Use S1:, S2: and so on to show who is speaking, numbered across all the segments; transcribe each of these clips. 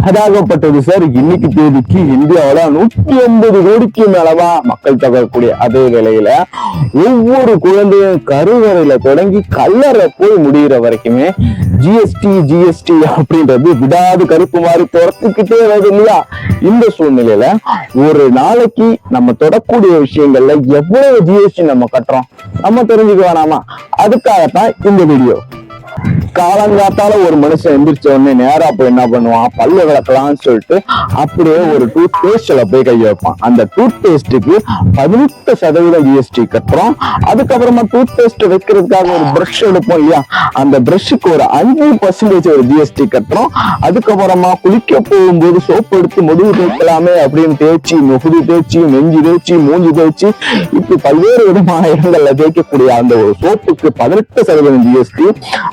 S1: அதாகப்பட்டது sir. இன்னைக்கு தேதிக்கு இந்தியாவில 180 கோடிக்கு மேலவா மக்கள் தொகை கூடிய அதே வேளையில ஒவ்வொரு குழந்தையும் கருவறையில தொடங்கி கல்லறை போய் முடிகிற வரைக்குமே ஜிஎஸ்டி அப்படின்றது விடாது கருப்பு மாதிரி துரத்துக்கிட்டே வருது இல்லையா? இந்த சூழ்நிலையில ஒரு நாளைக்கு நம்ம தொடக்கூடிய விஷயங்கள்ல எவ்வளவு ஜிஎஸ்டி நம்ம கட்டுறோம் நம்ம தெரிஞ்சுக்க வேணாமா? அதுக்காகத்தான் இந்த வீடியோ. காலங்காத்தால ஒரு மனுஷன் எந்திரிச்ச உடனே நேரா போய் என்ன பண்ணுவான், பல்லு விளக்கலாம்னு சொல்லிட்டு அப்படியே ஒரு டூத் பேஸ்ட்ல போய் கை வைப்பான். அந்த டூத் பேஸ்டுக்கு 18% ஜிஎஸ்டி கட்டுறோம். அதுக்கப்புறமா டூத் பேஸ்ட் வைக்கிறதுக்காக ஒரு பிரஷ் எடுப்போம் இல்லையா, அந்த பிரஷ்ஷுக்கு ஒரு 5% ஒரு ஜிஎஸ்டி கட்டுறோம். அதுக்கப்புறமா குளிக்க போகும்போது சோப்பு எடுத்து முதுகு தேய்க்கலாமே அப்படின்னு தேய்ச்சி, முகுது தேய்ச்சி, நெஞ்சு தேய்ச்சி, மூஞ்சி தேய்ச்சி, இப்படி பல்வேறு விதமான இடங்கள்ல தேய்க்கக்கூடிய அந்த ஒரு சோப்புக்கு 18% ஜிஎஸ்டி.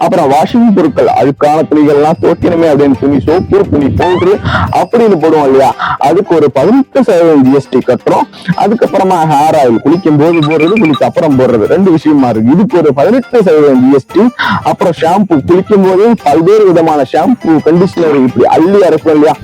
S1: அப்புறம் வாஷிங் பொருட்கள், அழுக்கான துணிகள்லாம் துவைக்கணுமே அப்படின்னு துணி சோப்பு, துணி பவுடரு அப்படின்னு போடுவோம் இல்லையா, அதுக்கு ஒரு 18% ஜிஎஸ்டி கட்டுறோம். அதுக்கப்புறமா ஹேர் ஆயில் குளிக்கும் போது போடுறது, குளிக்க அப்புறம் போடுறது, ரெண்டு விஷயமா இருக்கு. இதுக்கு ஒரு 18% ஜிஎஸ்டி. அப்புறம் ஷாம்பு, குளிக்கும் போது பல்வேறு விதமான ஷாம்பு, கண்டிஷனர் இப்படி அள்ளி அரைக்கும் இல்லையா,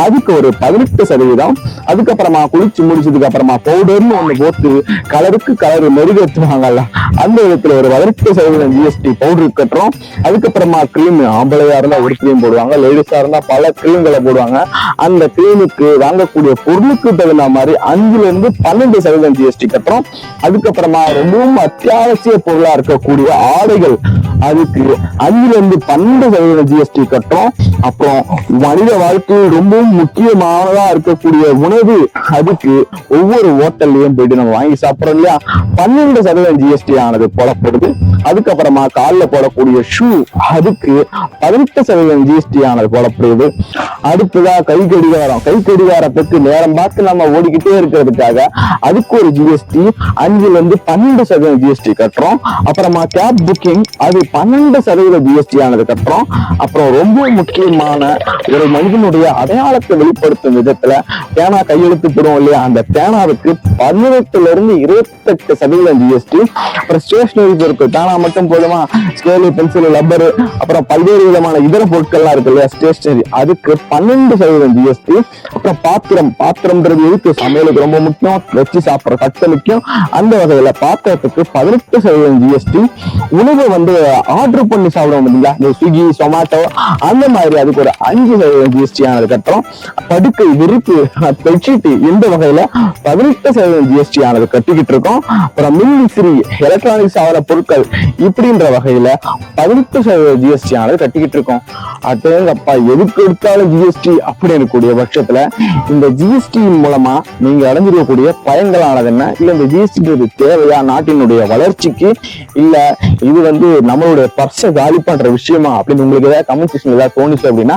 S1: அதுக்கு ஒரு 18%. அதுக்கப்புறமா குளிச்சு முடிச்சதுக்கு அப்புறமா பவுடர்னு ஒண்ணு போட்டு கலருக்கு கலர் மெருகேற்றுவாங்கல்ல, அந்த விதத்துல ஒரு 18% ஜிஎஸ்டி பவுடர் கட்டுறோம். அதுக்கப்புறமா கிரீம், ஆம்பளையா இருந்தா ஒரு கிரீம் போடுவாங்க, லேடிஸா இருந்தா பல கிரீம்களை போடுவாங்க. அந்த கிரீமுக்கு வாங்கக்கூடிய பொருளுக்கு தகுந்த மாதிரி 5% ஜிஎஸ்டி கட்டுறோம். அதுக்கப்புறமா ரொம்பவும் அத்தியாவசிய பொருளா இருக்கக்கூடிய ஆடைகள், அதுக்கு 5% ஜிஎஸ்டி கட்டுறோம். அப்புறம் மனித வாழ்க்கையில் ரொம்பவும் முக்கியமானதா இருக்கக்கூடிய உணவு, அதுக்கு ஒவ்வொரு ஹோட்டல்லையும் போயிட்டு நம்ம வாங்கி சாப்பிடுறோம் இல்லையா, 12% ஜிஎஸ்டி ஆனது போடப்படுது. அதுக்கப்புறமா காலில் போடக்கூடிய ஷூ, அதுக்கு 18% ஜிஎஸ்டி ஆனது போடப்படுது. அடுத்ததா கை கடிகாரத்துக்கு நேரம் பார்த்து நம்ம ஓடிக்கிட்டே இருக்கிறதுக்காக அதுக்கு ஒரு ஜிஎஸ்டி 5-12% ஜிஎஸ்டி கட்டுறோம். அப்புறமா கேப் புக்கிங், அது 12% ஜிஎஸ்டி ஆனது கட்டுறோம். அப்புறம் ரொம்ப முக்கியமான ஒரு மனிதனுடைய அடையாளத்தை வெளிப்படுத்தும் விதத்துல பேனா கையெழுத்து போடுவோம் இல்லையா, அந்த பேனாவுக்கு 18-28% ஜிஎஸ்டி. அப்புறம் ஸ்டேஷனரி பொருட்கள், பேனா மட்டும் போதுமா, ஸ்கேலு, பென்சில், ரப்பரு, அப்புறம் பல்வேறு விதமான இதர பொருட்கள்லாம் இருக்கு இல்லையா ஸ்டேஷனரி, அதுக்கு 12% ஜிஎஸ்டி. அப்புறம் பாத்திரம்ன்றது எதுக்கு, சமையலுக்கு ரொம்ப முக்கியம், வச்சு சாப்பிட்ற கட்ட முக்கியம், அந்த வகையில பாத்திரத்துக்கு 18% ஜிஎஸ்டி. உணவை ஆர்டர் பண்ணி சாப்பிடுவோம் இல்லையா, இந்த ஸ்விக்கி, சொமாட்டோ அந்த மாதிரி, அதுக்கு ஒரு 5% ஜிஎஸ்டி ஆனது கட்டுறோம். படுக்கை, விரிப்பு, பெட்ஷீட், இந்த வகையில 18% ஜிஎஸ்டி ஆனது கட்டிக்கிட்டு இருக்கோம். அப்புறம் மின்விசிறி, எலக்ட்ரானிக்ஸ் ஆகிற பொருட்கள் இப்படின்ற வகையில 18% ஜிஎஸ்டி ஆனது கட்டிக்கிட்டு இருக்கோம். அப்பா எதுக்கு எடுத்தாலும் ஜிஎஸ்டி அப்படின்னு கூடிய பட்சத்துல இந்த ஜிஎஸ்டி மூலமா நீங்க அடைஞ்சிருக்கக்கூடிய பயன்களானது என்ன, இல்ல இந்த ஜிஎஸ்டி தேவையா நாட்டினுடைய வளர்ச்சிக்கு, இல்ல இது நம்மளுடைய பர்ஸை காலி பண்ற விஷயமா அப்படின்னு உங்களுக்கு ஏதாவது கமெண்ட் செக்ஷன்ல ஏதாவது தோணுச்சு அப்படின்னா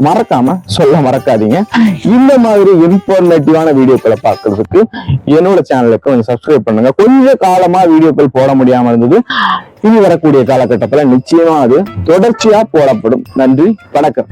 S1: மறக்காம சொல்ல மறக்காதீங்க. இந்த மாதிரி இன்ஃபர்மேட்டிவான வீடியோக்களை பார்க்கறதுக்கு என்னோட சேனலுக்கு கொஞ்சம் சப்ஸ்கிரைப் பண்ணுங்க. கொஞ்சம் காலமா வீடியோக்கள் போட முடியாம இருந்தது, இனி வரக்கூடிய காலகட்டத்துல நிச்சயமா அது தொடர்ச்சியா போடப்படும். நன்றி, வணக்கம்.